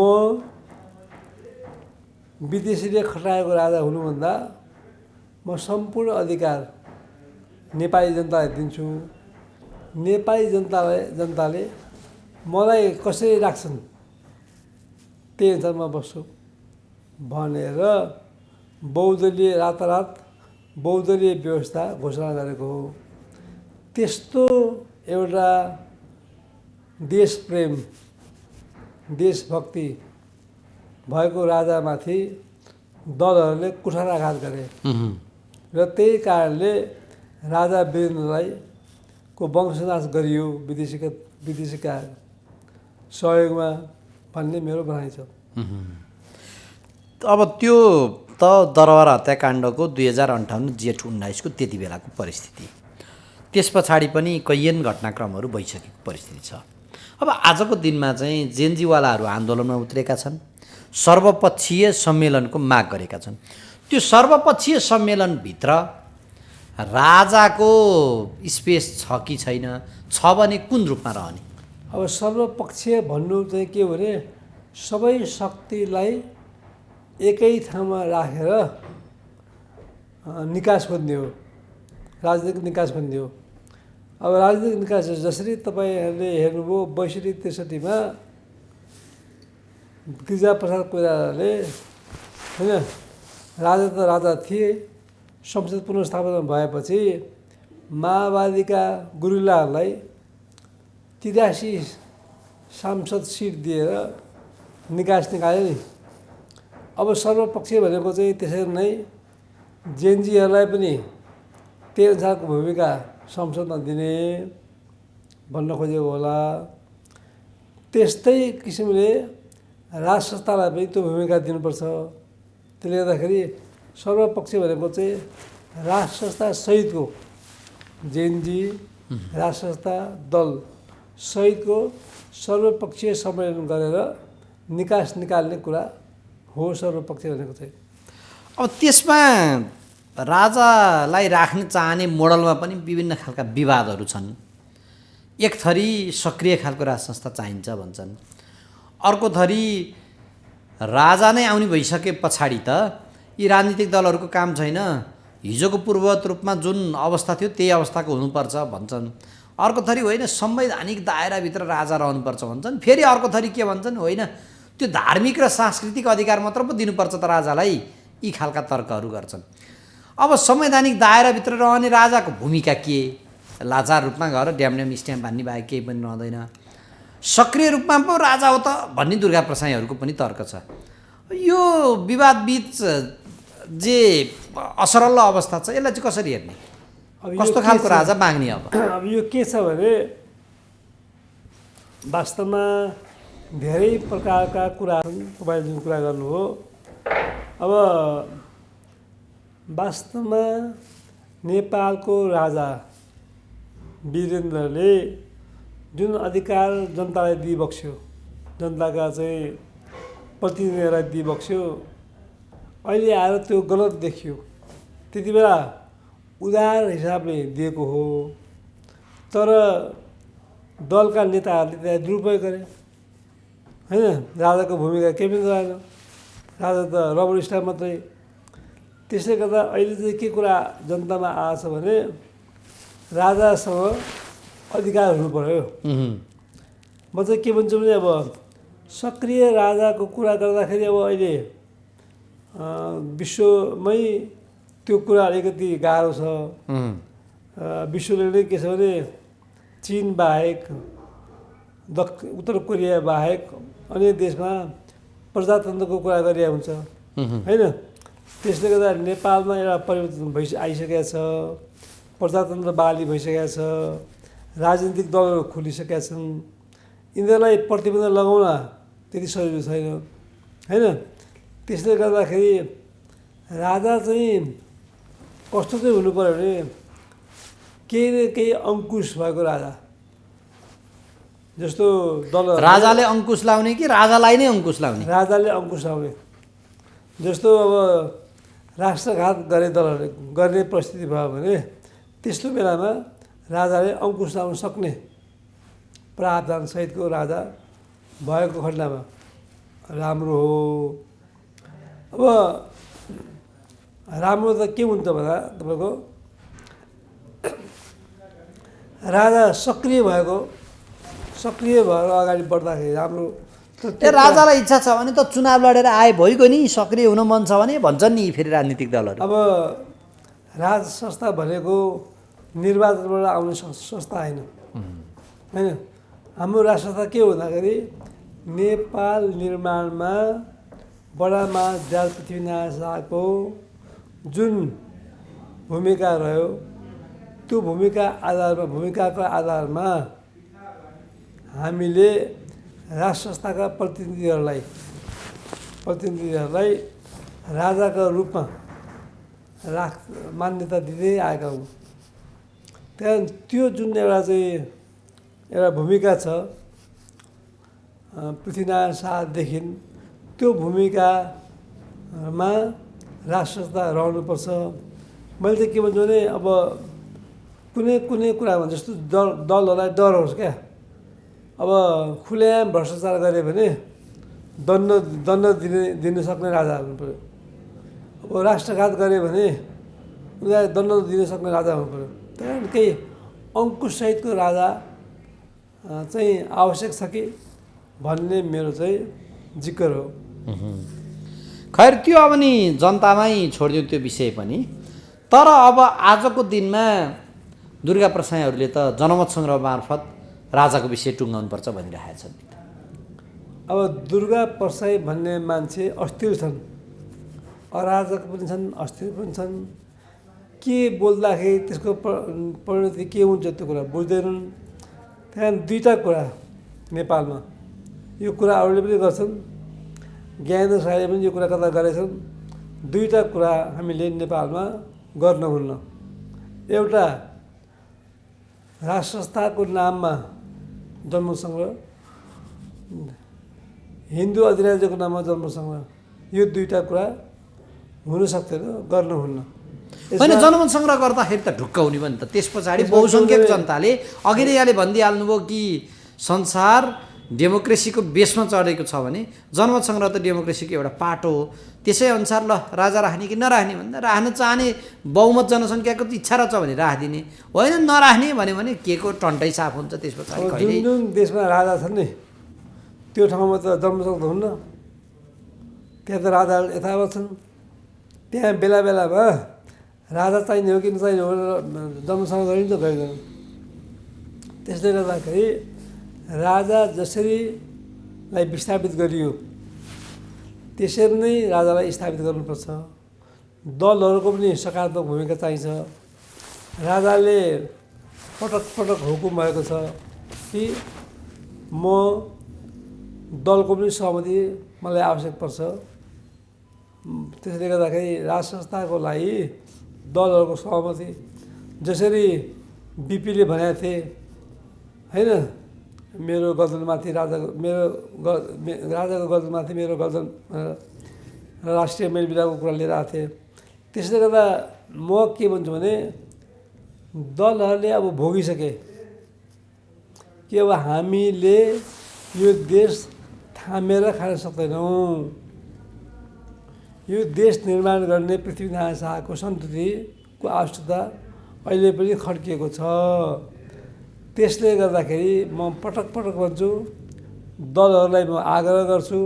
विदेशीले खटाएको राजा हुनुभन्दा म सम्पूर्ण अधिकार नेपाली जनतालाई दिन्छु। नेपाली जनताले मलाई कसरी राख्छन् त्यही अनुसार म बस्छु भनेर बहुदलीय रातारात बहुदलीय व्यवस्था घोषणा गरेको हो। त्यस्तो एउटा देशप्रेम, देशभक्ति भएको राजामाथि दलहरूले कुठाराघात गरे र त्यही कारणले राजा वीरेन्द्रलाई को वंशनाश गरियो विदेशीका सहयोगमा भन्ने मेरो भनाइ छ।
अब त्यो त दरबार हत्याकाण्डको 2058 जेठ 19 को त्यति बेलाको परिस्थिति। त्यस पछाडि पनि कैयन घटनाक्रमहरू भइसकेको परिस्थिति छ। अब आजको दिनमा चाहिँ जेएनजीवालाहरू आन्दोलनमा उत्रेका छन्, सर्वपक्षीय सम्मेलनको माग गरेका छन्। त्यो सर्वपक्षीय सम्मेलनभित्र राजाको स्पेस छ कि छैन, छ भने कुन रूपमा रहने?
अब सर्वपक्षीय भन्नु चाहिँ के हो भने सबै शक्तिलाई एकै ठाउँमा राखेर निकास खोज्ने हो, राजनीतिक निकास खोज्ने हो। अब राजनीतिक निकास जसरी तपाईँहरूले हेर्नुभयो 62-63मा गिरिजाप्रसाद कोइरालाले होइन, राजा त राजा थिए, संसद पुनर्स्थापना भएपछि माओवादीका गुरिल्लाहरूलाई 83 सांसद सिट दिएर निकास निकाल्यो नि। अब सर्वपक्षीय भनेको चाहिँ त्यसरी नै जेएनजीहरूलाई पनि त्यही अनुसारको भूमिका संसदमा दिने भन्न खोजेको होला। त्यस्तै किसिमले राज संस्थालाई पनि त्यो भूमिका दिनुपर्छ। त्यसले गर्दाखेरि सर्वपक्षीय भनेको चाहिँ राज संस्था सहितको जेएनजी राज संस्था दल सहितको सर्वपक्षीय सम्मेलन गरेर निकास निकाल्ने कुरा हो सर्वपक्षीय भनेको चाहिँ।
अब त्यसमा राजालाई राख्न चाहने मोडलमा पनि विभिन्न खालका विवादहरू छन्। एक थरी सक्रिय खालको राज संस्था चाहिन्छ भन्छन्, अर्को थरी राजा नै आउने भइसके पछाडि त यी राजनीतिक दलहरूको काम छैन, हिजोको पूर्ववत रूपमा जुन अवस्था थियो त्यही अवस्थाको हुनुपर्छ भन्छन्। अर्को थरी होइन, संवैधानिक दायराभित्र राजा रहनुपर्छ भन्छन्। फेरि अर्को थरी के भन्छन्, होइन त्यो धार्मिक र सांस्कृतिक अधिकार मात्र पो दिनुपर्छ त राजालाई, यी खालका तर्कहरू गर्छन्। अब संवैधानिक दायराभित्र रहने राजाको भूमिका के? लाचार रूपमा गएर ड्याम स्ट्याम्प हान्ने बाहेक केही पनि रहँदैन। सक्रिय रूपमा पो राजा हो त भन्ने दुर्गा प्रसाईहरूको पनि तर्क छ। यो विवाद बीच जे असरल्ल अवस्था छ यसलाई चाहिँ कसरी हेर्ने? कस्तो खालको राजा माग्ने?
अब यो के छ भने वास्तवमा धेरै प्रकारका कुराहरू तपाईँले जुन कुरा गर्नुभयो, अब वास्तवमा नेपालको राजा वीरेन्द्रले जुन अधिकार जनतालाई दिइबक्स्यो, जनताका चाहिँ प्रतिनिधिहरूलाई दिइबक्स्यो, अहिले आएर त्यो गलत देखियो। त्यति बेला उदार हिसाबले दिएको हो, तर दलका नेताहरूले त्यसलाई दुरुपयोग गरे होइन। राजाको भूमिका केही पनि रहेन, राजा त रबर स्टाम्प मात्रै। त्यसले गर्दा अहिले चाहिँ के कुरा जनतामा आएछ भने राजासँग अधिकार हुनु पर्यो। म चाहिँ के भन्छु भने अब सक्रिय राजाको कुरा गर्दाखेरि अब अहिले विश्वमै त्यो कुरा अलिकति गाह्रो छ। विश्वले नै के छ भने चीन बाहेक, उत्तर कोरिया बाहेक अन्य देशमा प्रजातन्त्रको कुरा गरिरहेको हुन्छ होइन। त्यसले गर्दा नेपालमा एउटा परिवर्तन आइसकेको छ, प्रजातन्त्र बहाली भइसकेको छ, राजनीतिक दलहरू खुलिसकेका छन्। यिनीहरूलाई प्रतिबन्ध लगाउन त्यति सजिलो छैन होइन। त्यसले गर्दाखेरि राजा चाहिँ कस्तो चाहिँ हुनु पऱ्यो भने केही न केही अङ्कुश भएको राजा जस्तो दल।
राजाले अङ्कुश लाउने कि राजालाई नै अङ्कुश लाउने?
राजाले अङ्कुश लाउने। जस्तो अब राष्ट्रघात गरे दलहरूले गर्ने परिस्थिति भयो भने त्यस्तो बेलामा राजाले अङ्कुश लाउन सक्ने प्रावधानसहितको राजा भएको खण्डमा राम्रो हो। अब राम्रो त के हुन्छ भन्दा तपाईँको राजा सक्रिय भएर अगाडि बढ्दाखेरि राम्रो।
राजालाई इच्छा छ भने त चुनाव लडेर आए भइगयो नि, सक्रिय हुन मन छ भने भन्छन् नि फेरि राजनीतिक दलहरू।
अब राज संस्था भनेको निर्वाचनबाट आउने संस्था होइन होइन। हाम्रो राज संस्था के हो भन्दाखेरि नेपाल निर्माणमा बडामा दयाल पृथ्वीनारायण शाहको जुन भूमिका रह्यो त्यो भूमिकाको आधारमा हामीले राज संस्थाका प्रतिनिधिहरूलाई राजाका रूपमा मान्यता दिँदै आएका हौँ। त्यहाँदेखि त्यो जुन एउटा भूमिका छ पृथ्वीनारायण शाहदेखि त्यो भूमिकामा राष्ट्र संस्था रहनुपर्छ। मैले चाहिँ के भन्छु भने अब कुनै कुरामा जस्तो दलहरूलाई डर होस् क्या। अब खुलेआम भ्रष्टाचार गऱ्यो भने दण्ड दिन सक्ने राजा हुनु पऱ्यो। अब राष्ट्रघात गऱ्यो भने उनीहरूलाई दण्ड दिन सक्ने राजा हुनु पऱ्यो। त्यही कारण केही अङ्कुशसहितको राजा चाहिँ आवश्यक छ कि भन्ने मेरो चाहिँ जिकर हो।
खैर त्यो अब नि जनतामै छोडिदिउँ त्यो विषय पनि। तर अब आजको दिनमा दुर्गा प्रसाईहरूले त जनमत सङ्ग्रह मार्फत राजाको विषय टुङ्गाउनुपर्छ भनिरहेका छन्।
अब दुर्गा प्रसाई भन्ने मान्छे अस्थिर छन्, अराजक पनि छन्, अस्थिर पनि छन्। के बोल्दाखेरि त्यसको परिणति के हुन्छ त्यो कुरा बुझ्दैनन्। त्यहाँ दुईवटा कुरा नेपालमा यो कुरा अरूले पनि गर्छन्, ज्ञानेन्द्र साईले पनि यो कुरा कता गरेछन्। दुईवटा कुरा हामीले नेपालमा गर्न हुन्न। एउटा राष्ट्र संस्थाको नाममा जनमतसङ्ग्रह, हिन्दू अधिराज्यको नाममा जनमतसङ्ग्रह, यो दुईवटा कुरा हुन सक्दैन, गर्न हुन्न।
होइन, जनमत सङ्ग्रह गर्दाखेरि त ढुक्क हुने भयो नि त। त्यस पछाडि बहुसङ्ख्यक जनताले अघि नै यहाँले भनिदिइहाल्नुभयो कि संसार डेमोक्रेसीको बेसमा चढेको छ भने जनमत सङ्ग्रह त डेमोक्रेसीको एउटा पाटो हो। त्यसै अनुसार ल राजा राख्ने कि नराख्ने भन्दा राख्न चाहने बहुमत जनसङ्ख्याको इच्छा रहेछ भने राखिदिने, होइन नराख्ने भन्यो भने के को टन्टै साफ हुन्छ। त्यस पछाडि
जुन जुन देशमा राजा छन् नि त्यो ठाउँमा त जनमत हुन्न। त्यहाँ त राजाहरू यथावत छन्। त्यहाँ बेला बेलामा राजा चाहिने हो कि नचाहिने हो जनमतसँग गरिन्छ गरिँदैन। त्यसले गर्दाखेरि राजा जसरीलाई विस्थापित गरियो त्यसरी नै राजालाई स्थापित गर्नुपर्छ। दलहरूको पनि सकारात्मक भूमिका चाहिन्छ। राजाले पटक पटक हुकुम भएको छ कि म दलको पनि सहमति मलाई आवश्यक पर्छ। त्यसले गर्दाखेरि राष्ट्र संस्थाको लागि दलहरूको सहमति, जसरी बिपीले भनेका थिए होइन, मेरो गर्दनमाथि राजाको राजाको गर्दनमाथि मेरो गर्दन राष्ट्रिय मेलमिलापको कुरा लिएर आएको थिएँ। त्यसले गर्दा म के भन्छु भने दलहरूले अब भोगिसके कि अब हामीले यो देश थामेर खान सक्दैनौँ। यो देश निर्माण गर्ने पृथ्वीनारायण शाहको सन्ततिको आवश्यकता अहिले पनि खड्किएको छ। त्यसले गर्दाखेरि म पटक पटक भन्छु, दलहरूलाई म आग्रह गर्छु,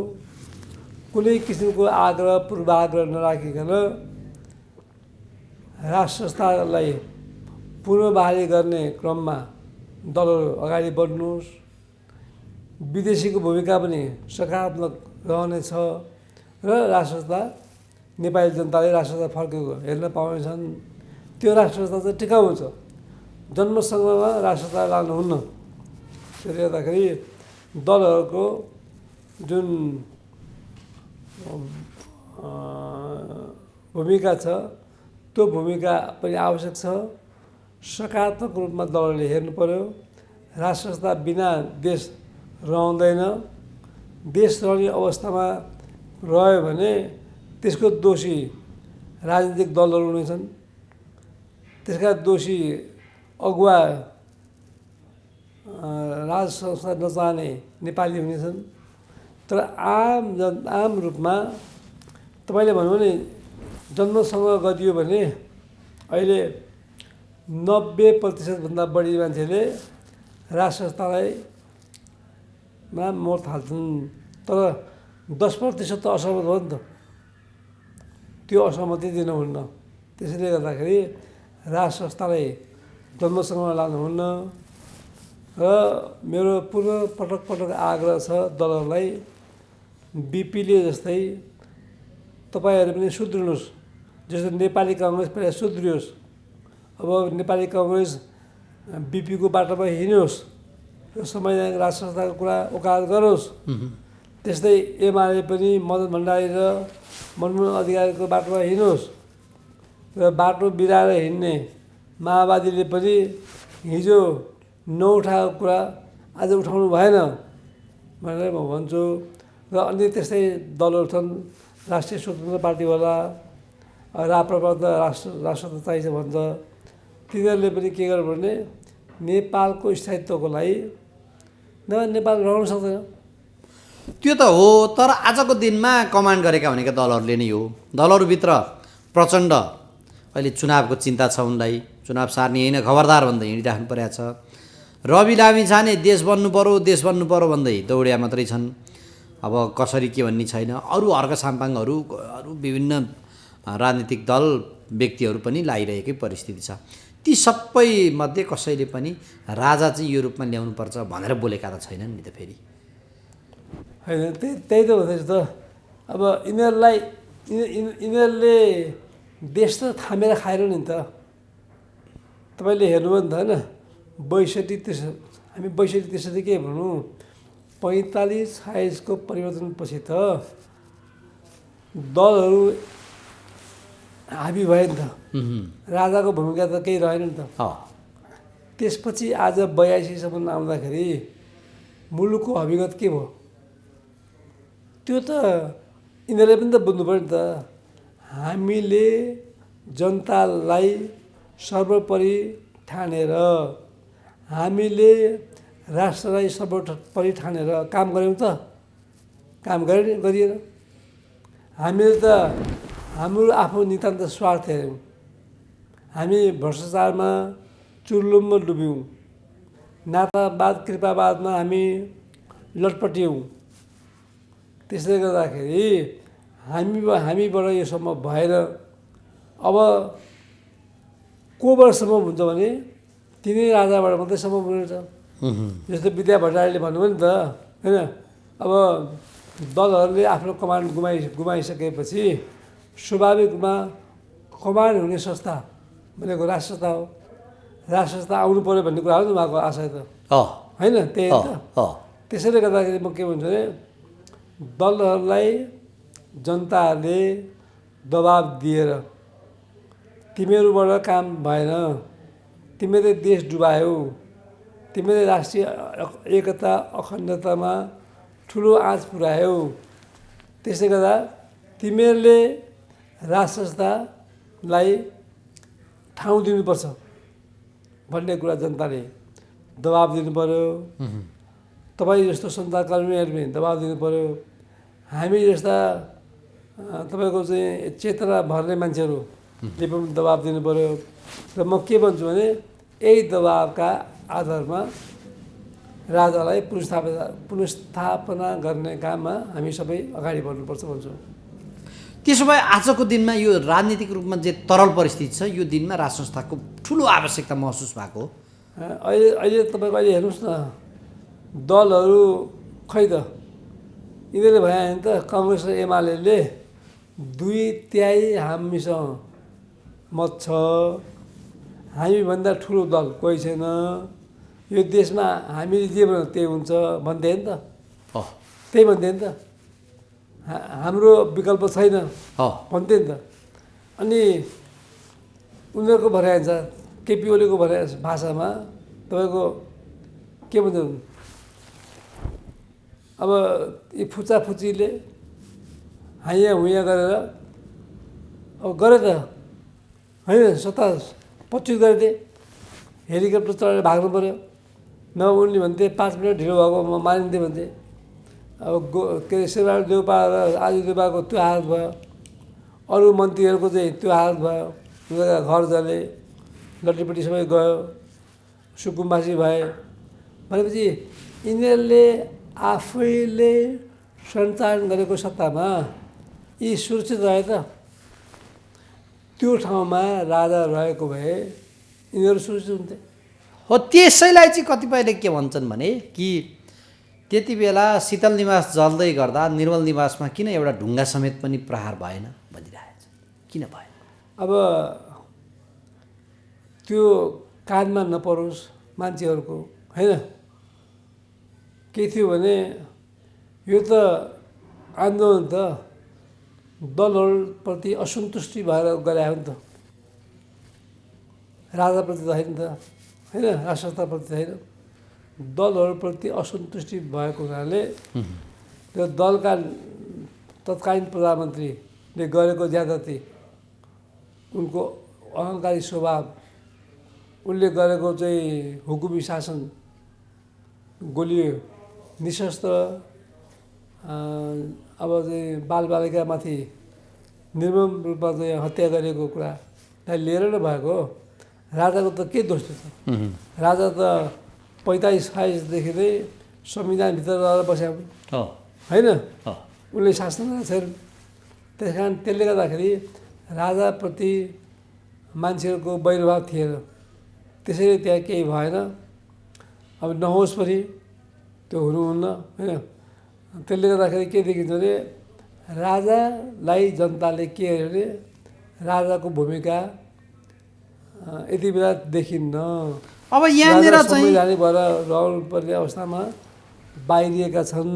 कुनै किसिमको आग्रह पूर्वाग्रह नराखिकन राष्ट्र संस्थालाई पुनर्बहाली गर्ने क्रममा दलहरू अगाडि बढ्नुहोस्। विदेशीको भूमिका पनि सकारात्मक रहनेछ र राष्ट्र संस्था नेपाली जनताले राष्ट्र संस्था फर्केको हेर्न पाउनेछन्। त्यो राष्ट्र संस्था चाहिँ टिकाउ हुन्छ। जन्मसङ्ग्रहमा राष्ट्र संस्था लानुहुन्न। त्यसले गर्दाखेरि दलहरूको जुन भूमिका छ त्यो भूमिका पनि आवश्यक छ। सकारात्मक रूपमा दलहरूले हेर्नु पर्यो। राष्ट्र संस्था बिना देश रहँदैन। देश रहने अवस्थामा रह्यो भने त्यसको दोषी राजनीतिक दलहरू हुनेछन्। त्यसका दोषी अगुवा राज संस्था नचाहने नेपाली हुनेछन्। तर आम रूपमा तपाईँले भन्नु भने जन्मसङ्ग्रह गरियो भने अहिले 90% बढी मान्छेले राष्ट्र संस्थालाई मोड थाल्छन्। तर 10% त असहमत हो नि त। त्यो असहमति दिनुहुन्न। त्यसैले गर्दाखेरि राष्ट्र संस्थालाई जन्मसङ्ग्रह लानुहुन्न। र मेरो पटक पटक आग्रह छ दलहरूलाई, बिपीले जस्तै तपाईँहरू पनि सुध्रिनुहोस्। जस्तो नेपाली काङ्ग्रेस पहिला सुध्रियोस्। अब नेपाली काङ्ग्रेस बिपीको बाटोमा हिँड्योस् र संवैधानिक राष्ट्र संस्थाको कुरा वकालत गरोस्। त्यस्तै एमाले पनि मदन भण्डारी र मनमोहन अधिकारीको बाटोमा हिँड्योस्। र बाटो बिराएर हिँड्ने माओवादीले पनि हिजो नउठाएको कुरा आज उठाउनु भएन भनेर म भन्छु। र अन्य त्यस्तै दलहरू छन्, राष्ट्रिय स्वतन्त्र पार्टी होला, राप्रपा त राष्ट्र त चाहिन्छ भन्छ। तिनीहरूले पनि के गर्यो भने नेपालको स्थायित्वको लागि नभए नेपाल रहन सक्दैन।
त्यो त हो, तर आजको दिनमा कमान्ड गरेका भनेका दलहरूले नै हो। दलहरूभित्र प्रचण्ड अहिले चुनावको चिन्ता छ उनलाई, चुनाव सार्ने होइन खबरदार भन्दै हिँडिराख्नु परेको छ। रवि लामिछाने देश बन्नु पऱ्यो भन्दै दौड्या मात्रै छन्। अब कसरी के भन्ने छैन। अरू हर्क साम्पाङहरू, अरू विभिन्न राजनीतिक दल व्यक्तिहरू पनि लागिरहेकै परिस्थिति छ। ती सबै मध्ये कसैले पनि राजा चाहिँ यो रूपमा ल्याउनुपर्छ भनेर बोलेका त छैनन् नि त फेरि।
होइन, त्यही त भन्दैछु त। अब यिनीहरूले देश त थामेर खाएर नि त। तपाईँले हेर्नुभयो नि त होइन, 62-63 हामी 62-63 के भनौँ, 45-46को परिवर्तनपछि त दलहरू हाबी भयो नि त। राजाको भूमिका त केही रहेन नि त। त्यसपछि आज 82सम्म आउँदाखेरि मुलुकको अभिगत के भयो, त्यो त यिनीहरूले पनि त बुझ्नु पऱ्यो नि त। हामीले जनतालाई सर्वोपरि ठानेर, हामीले राष्ट्रलाई सर्वोपरि ठानेर काम गऱ्यौँ त, काम गरिएन। हामीले त हाम्रो आफ्नो नितान्त स्वार्थ हेऱ्यौँ। हामी भ्रष्टाचारमा चुर्लुममा डुब्यौँ, नातावाद कृपावादमा हामी लटपट्यौँ। त्यसले गर्दाखेरि हामीबाट यो सम्भव भएन। अब कोबाट सम्भव हुन्छ भने तिनै राजाबाट मात्रै सम्भव हुनेछ। जस्तो विद्या भण्डारीले भन्नुभयो नि त होइन, अब दलहरूले आफ्नो कमान्ड गुमाइसकेपछि स्वाभाविक रूपमा कमान्ड हुने संस्था भनेको राष्ट्रता हो। राष्ट्रता आउनु पऱ्यो भन्ने कुरा हो नि उहाँको आशय त, होइन? त्यही त। त्यसैले गर्दाखेरि म के भन्छु भने दलहरूलाई जनताहरूले दबाब दिएर तिमीहरूबाट काम भएन, तिमीले देश डुबायौ, तिमीले राष्ट्रिय एकता अखण्डतामा ठुलो आँच पुर्यायौ, त्यसले गर्दा तिमीहरूले राष्ट्रलाई ठाउँ दिनुपर्छ भन्ने कुरा जनताले दबाब दिनु पऱ्यो। तपाईँ जस्तो सञ्चारकर्मीहरूले पनि दबाब दिनु पऱ्यो। हामी जस्ता तपाईँको चाहिँ चेतना भर्ने मान्छेहरूले पनि दबाब दिनु पऱ्यो। र म के भन्छु भने यही दबाबका आधारमा राजालाई पुनस्थापना गर्ने काममा हामी सबै अगाडि बढ्नुपर्छ भन्छु।
त्यसो भए आजको दिनमा यो राजनीतिक रूपमा जे तरल परिस्थिति छ, यो दिनमा राज संस्थाको ठुलो आवश्यकता महसुस भएको हो।
अहिले तपाईँको अहिले हेर्नुहोस् न, दलहरू खै त यिनीहरूले भए भने त कङ्ग्रेस र एमाले 2/3 हामीसँग मत छ, हामीभन्दा ठुलो दल कोही छैन, यो देशमा हामीले जे भन्यो त्यही हुन्छ भन्थे नि त। त्यही भन्थे नि त, हाम्रो विकल्प छैन भन्थे नि त। अनि उनीहरूको भनाइ छ, केपी ओलीको भनाइ भाषामा तपाईँको के भन्छ, अब यी फुचाफुचीले हाइया हुइया गरेर अब गरे त होइन, सत्ता पच्युत गरिदिए, हेलिकप्टर चढेर भाग्नु पऱ्यो। नभए उनले भन्थे 5 मिनट ढिलो भएको म मानिन्थेँ भन्थे। अब के अरे शेरबहादुर देउपा र आजु देउपाको त्यो हालत भयो, अरू मन्त्रीहरूको चाहिँ त्यो हालत भयो, उनीहरूका घर जले, लट्टीपट्टि सबै गयो, सुकुम्बासी भए। भनेपछि यिनीहरूले आफैले सञ्चालन गरेको सत्तामा यी सुरक्षित रहे त। त्यो ठाउँमा राजा रहेको भए यिनीहरू सुरक्षित हुन्थे।
हो, त्यसैलाई चाहिँ कतिपयले के भन्छन् भने कि त्यति बेला शीतल निवास जल्दै गर्दा निर्मल निवासमा किन एउटा ढुङ्गा समेत पनि प्रहार भएन भनिरहेको छ। किन भएन?
अब त्यो कानमा नपरोस् मान्छेहरूको, होइन? के थियो भने यो त आन्दोलन त दलहरूप्रति असन्तुष्टि भएर गरे हो नि त, राजाप्रति त होइन त, होइन? राष्ट्रताप्रति होइन, दलहरूप्रति असन्तुष्टि भएको हुनाले त्यो दलका तत्कालीन प्रधानमन्त्रीले गरेको ज्यादती, उनको अहङ्कारी स्वभाव, उनले गरेको चाहिँ हुकुमी शासन, गोलियो निशस्त्र अब चाहिँ बालबालिकामाथि निर्मम रूपमा चाहिँ हत्या गरेको कुरालाई लिएर नै भएको हो। राजाको त के दोष थियो त? राजा त 45-46देखि नै संविधानभित्र रहेर बसेको होइन, उनले शासन गरेका छैनन्। त्यस कारण त्यसले गर्दाखेरि राजाप्रति मान्छेहरूको वैरभाव थिएन, त्यसैले त्यहाँ केही भएन। अब नहोस् पनि त्यो हुनुहुन्न होइन। त्यसले गर्दाखेरि के देखिन्छ भने राजालाई जनताले के हेऱ्यो भने राजाको भूमिका यति बेला देखिन्न।
अब यहाँनिर चाहिँ
संवैधानिक भएर रहनुपर्ने अवस्थामा बाहिरिएका छन्।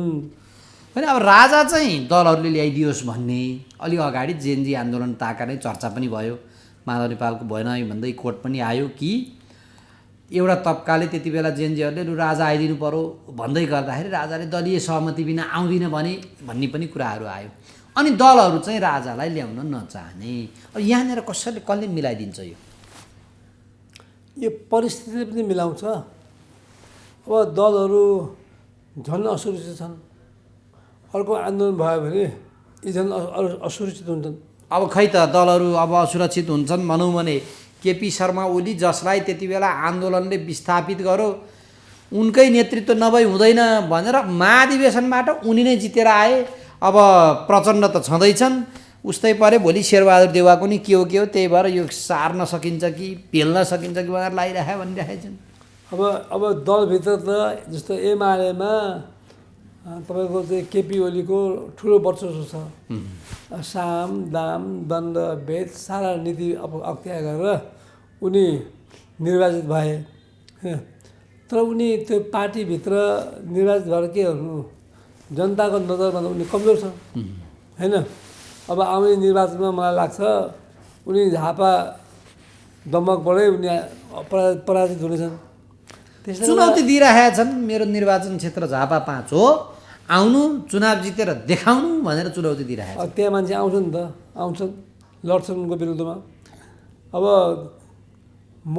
होइन, अब राजा चाहिँ दलहरूले ल्याइदियोस् भन्ने अलि अगाडि जेएनजी आन्दोलन ताका नै चर्चा पनि भयो। माधव नेपालको भएन भन्दै कोर्ट पनि आयो कि एउटा तबकाले त्यति बेला जेएनजीहरूले लु राजा आइदिनु पर्यो भन्दै गर्दाखेरि राजाले दलीय सहमति बिना आउँदिन भन्ने पनि कुराहरू आयो। अनि दलहरू चाहिँ राजालाई ल्याउन नचाहने। अब यहाँनिर कसले मिलाइदिन्छ
यो परिस्थितिले पनि मिलाउँछ। अब दलहरू झन् असुरक्षित छन्, अर्को आन्दोलन भयो भने यी झन् असुरक्षित हुन्छन्।
अब खै त दलहरू अब असुरक्षित हुन्छन् भनौँ भने केपी शर्मा ओली जसलाई त्यति बेला आन्दोलनले विस्थापित गर्यो, उनकै नेतृत्व नभई हुँदैन भनेर महाधिवेशनबाट उनी नै जितेर आए। अब प्रचण्ड त छँदैछन्, उस्तै परे भोलि शेरबहादुर देउवाको नि के हो त्यही भएर यो सार्न सकिन्छ कि पेल्न सकिन्छ कि भनेर लागिराखे भनिराखेका छन्।
अब दलभित्र त जस्तो एमालेमा तपाईँको चाहिँ केपी ओलीको ठुलो वर्चस्व छ। साम दाम दण्ड भेद सारा नीति अख्तियार गरेर उनी निर्वाचित भए होइन। तर उनी त्यो पार्टीभित्र निर्वाचित भएर के गर्नु, जनताको नजरमा त उनी कमजोर छ होइन। अब आउने निर्वाचनमा मलाई लाग्छ उनी झापा दमकबाटै उनी पराजित हुनेछन्।
चुनौती दिइरहेका छन्। मेरो निर्वाचन क्षेत्र झापा 5 हो, आउनु चुनाव जितेर देखाउनु भनेर चुनौती दिइरहेको छ।
त्यहाँ मान्छे आउँछन् नि त, आउँछन् लड्छन् उनको विरुद्धमा। अब म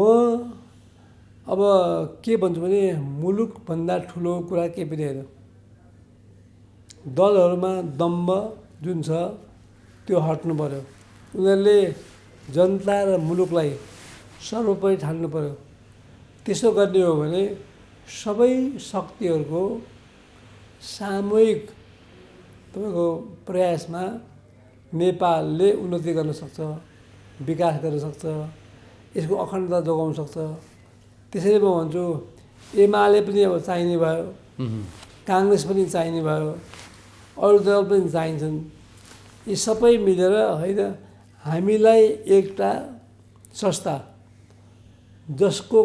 के भन्छु भने मुलुकभन्दा ठुलो कुरा केही पनि होइन। दलहरूमा दम्ब जुन छ त्यो हट्नु पर्यो। उनीहरूले जनता र मुलुकलाई सर्वोपरि ठान्नु पर्यो। त्यसो गर्ने हो भने सबै शक्तिहरूको सामूहिक तपाईँको प्रयासमा नेपालले उन्नति गर्न सक्छ, विकास गर्न सक्छ, यसको अखण्डता जोगाउन सक्छ। त्यसैले म भन्छु एमाले पनि अब चाहिने भयो, काङ्ग्रेस पनि चाहिने भयो, अरू दल पनि चाहिन्छन्। यी सबै मिलेर होइन हामीलाई एउटा संस्था जसको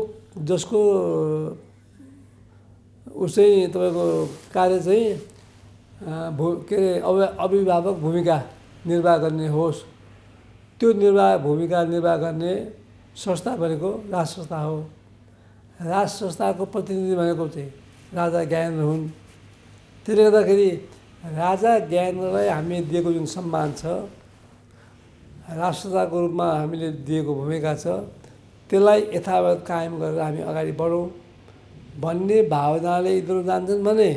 उसै तपाईँको कार्य चाहिँ के अरे अभिभावक भूमिका निर्वाह गर्ने होस्, त्यो भूमिका निर्वाह गर्ने संस्था भनेको राज संस्था हो। राज संस्थाको प्रतिनिधि भनेको चाहिँ राजा ज्ञानेन्द्र हुन्। त्यसले गर्दाखेरि राजा ज्ञानेन्द्रलाई हामीले दिएको जुन सम्मान छ, राज संस्थाको रूपमा हामीले दिएको भूमिका छ, त्यसलाई यथावत कायम गरेर हामी अगाडि बढौँ भन्ने भावनाले यिनीहरू जान्छन् भने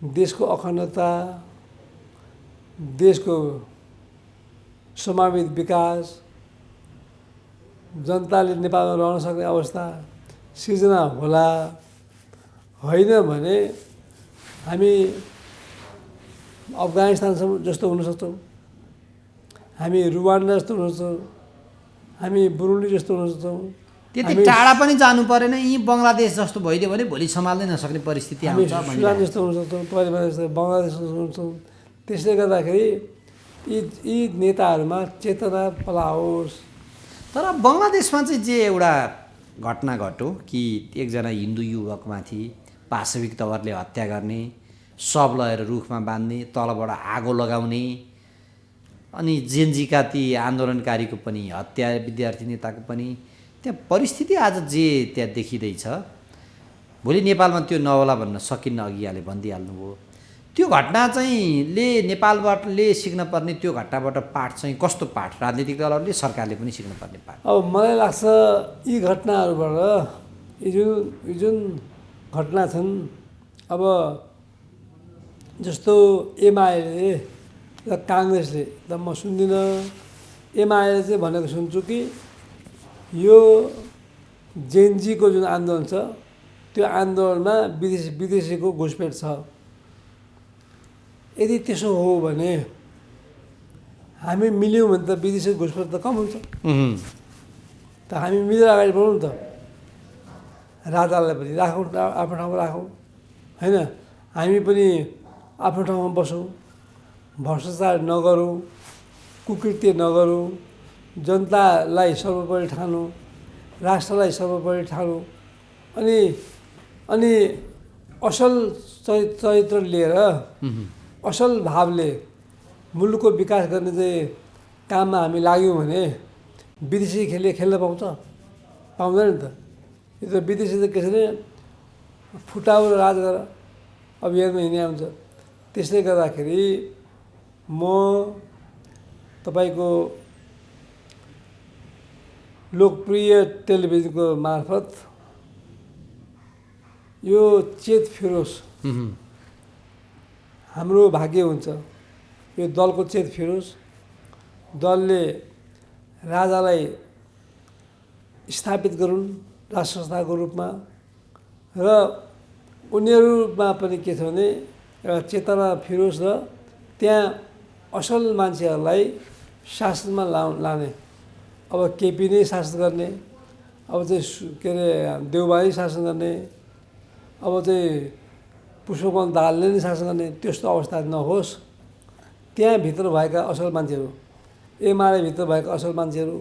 देशको अखण्डता, देशको समावेश विकास, जनताले नेपालमा रहन सक्ने अवस्था सिर्जना होला। होइन भने हामी अफगानिस्तानसम्म जस्तो हुन सक्छौँ, हामी रुवान्डा जस्तो हुन सक्छौँ, हामी बुरुन्डी जस्तो हुन सक्छौँ।
त्यति टाढा पनि जानु परेन, यी बङ्गलादेश जस्तो भइदियो भने भोलि सम्हाल्नै नसक्ने परिस्थिति आउँछ।
सुडान जस्तो हुन सक्छौँ, बङ्गलादेश जस्तो हुन सक्छौँ। त्यसले गर्दाखेरि यी नेताहरूमा चेतना पलाओस्।
तर बङ्गलादेशमा चाहिँ जे एउटा घटना घट्यो कि एकजना हिन्दू युवकमाथि पाशविक तवरले हत्या गर्ने, शव लगेर रुखमा बाँध्ने, तलबाट आगो लगाउने, अनि जेएनजीका ती आन्दोलनकारीको पनि हत्या, विद्यार्थी नेताको पनि, त्यहाँ परिस्थिति आज जे त्यहाँ देखिँदैछ, भोलि नेपालमा त्यो नहोला भन्न सकिन्न। अघि यहाँले भनिदिइहाल्नुभयो। त्यो घटना चाहिँ नेपालले सिक्न पर्ने त्यो घटनाबाट पाठ चाहिँ कस्तो पाठ राजनीतिक दलहरूले सरकारले पनि सिक्न पर्ने पाठ?
अब मलाई लाग्छ यी घटनाहरूबाट यी जुन घटना छन्, अब जस्तो एमाले र काङ्ग्रेसले त म सुन्दिनँ, एमाले चाहिँ भनेको सुन्छु कि यो जेनजीको जुन आन्दोलन छ त्यो आन्दोलनमा विदेशीको घुसपेट छ। यदि त्यसो हो भने हामी मिल्यौँ भने त विदेशी घुसपेट त कम हुन्छ। त हामी मिलेर अगाडि बढौँ त, राजालाई पनि राखौँ, आफ्नो ठाउँमा राखौँ होइन, हामी पनि आफ्नो ठाउँमा बसौँ, भ्रष्टाचार नगरौँ, कुकृत्य नगरौँ, जनतालाई सर्वोपरि ठानौँ, राष्ट्रलाई सर्वोपरि ठानौँ, अनि असल चरित्र लिएर असल भावले मुलुकको विकास गर्ने चाहिँ काममा हामी लाग्यौँ भने विदेशी खेल्न पाउँछ? पाउँदैन नि त। यो त विदेशी त के छ भने फुटाउ र राज गर अभियानमा हिँड्या हुन्छ। त्यसले गर्दाखेरि म तपाईँको लोकप्रिय टेलिभिजनको मार्फत यो चेत फिरोस्, हाम्रो भाग्य हुन्छ, यो दलको चेत फिरोस्, दलले राजालाई स्थापित गरून् राष्ट्र संस्थाको रूपमा, र उनीहरूमा पनि के छ भने एउटा चेतना फिरोस् र त्यहाँ असल मान्छेहरूलाई शासनमा लाने। अब केपी नै शासन गर्ने, अब चाहिँ के अरे देउबारी शासन गर्ने, अब चाहिँ पुष्पकमल दाहालले नै शासन गर्ने, त्यस्तो अवस्था नहोस्। त्यहाँभित्र भएका असल मान्छेहरू, एमालेभित्र भएका असल मान्छेहरू,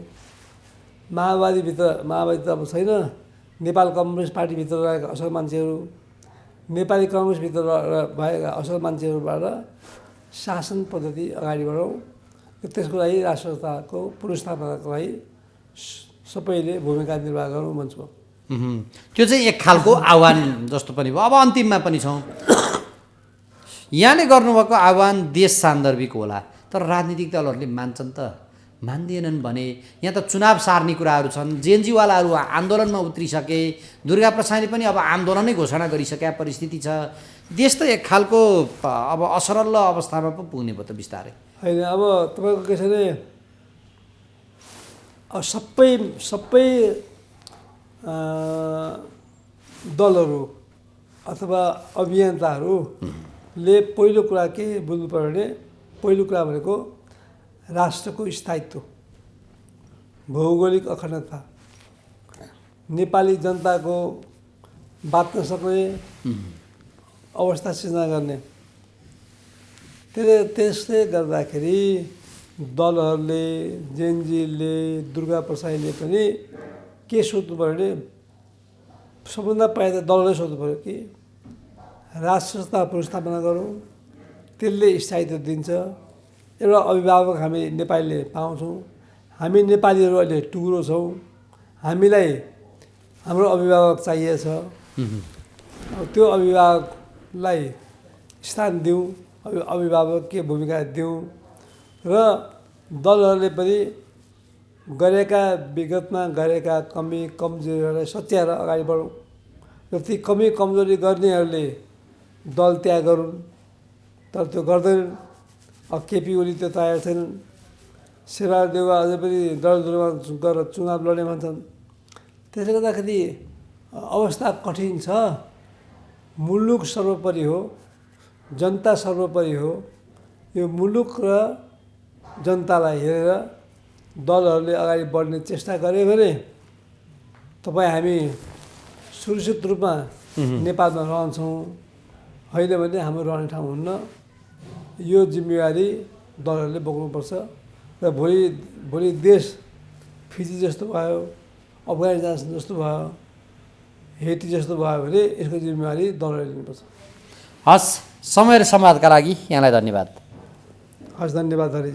माओवादी त अब छैन, नेपाल कम्युनिस्ट पार्टीभित्र रहेका असल मान्छेहरू, नेपाली कङ्ग्रेसभित्र भएका असल मान्छेहरूबाट शासन पद्धति अगाडि बढाउँ। त्यसको लागि राष्ट्र संस्थाको पुनर्स्थापनाको लागि सबैले भूमिका निर्वाह गरौँ भन्छु।
त्यो चाहिँ एक खालको आह्वान जस्तो पनि भयो। अब अन्तिममा पनि छौँ, यहाँले गर्नुभएको आह्वान देश सान्दर्भिक होला, तर राजनीतिक दलहरूले मान्छन् त मान्दैनन् भने यहाँ त चुनाव सार्ने कुराहरू छन्। जेएनजीवालाहरू आन्दोलनमा उत्रिसके, दुर्गा प्रसादले पनि अब आन्दोलनै घोषणा गरिसकेका परिस्थिति छ। देश त एक खालको अब असरल अवस्थामा पो पुग्ने भयो त बिस्तारै।
होइन, अब तपाईँको के छ भने अब सबै दलहरू अथवा अभियन्ताहरूले पहिलो कुरा के बुझ्नु पर्यो भने, पहिलो कुरा भनेको राष्ट्रको स्थायित्व, भौगोलिक अखण्डता, नेपाली जनताको बाँच्न सक्ने अवस्था सिर्जना गर्ने। त्यसले गर्दाखेरि दलहरूले, जेएनजीले, दुर्गा प्रसादले पनि के सोध्नु पऱ्यो भने, सबभन्दा पहिला त दलले सोध्नु पऱ्यो कि राष्ट्र संस्था पुनर्स्थापना गरौँ, त्यसले स्थायित्व दिन्छ। एउटा अभिभावक हामी नेपालीले पाउँछौँ, हामी नेपालीहरू अहिले टुक्रो छौँ, हामीलाई हाम्रो अभिभावक चाहिएछ। त्यो अभिभावकलाई स्थान दिउँ, अभिभावकीय भूमिका दिउँ, र दलहरूले पनि विगतमा गरेका कमी कमजोरीहरूलाई सच्याएर अगाडि बढौँ, र ती कमी कमजोरी गर्नेहरूले दल त्याग गरून्, तर त्यो गर्दैनन्। अब केपी ओली त्यो तयार छैनन्, शेरबहादुर देउवा अझै पनि डरजुरमा गरेर चुनाव लड्ने भन्छन्। त्यसले गर्दाखेरि अवस्था कठिन छ। मुलुक सर्वोपरि हो, जनता सर्वोपरि हो। यो मुलुक र जनतालाई हेरेर दलहरूले अगाडि बढ्ने चेष्टा गरे भने हामी सुरक्षित रूपमा नेपालमा रहन्छौँ, होइन भने हाम्रो रहने ठाउँ हुन्न। यो जिम्मेवारी दलहरूले बोक्नुपर्छ। र भोलि देश फिजी जस्तो भयो, अफगानिस्तान जस्तो भयो, हेटी जस्तो भयो भने यसको जिम्मेवारी दलहरूले लिनुपर्छ।
हस्, समय र संवादका लागि यहाँलाई धन्यवाद।
हस्, धन्यवाद हरि।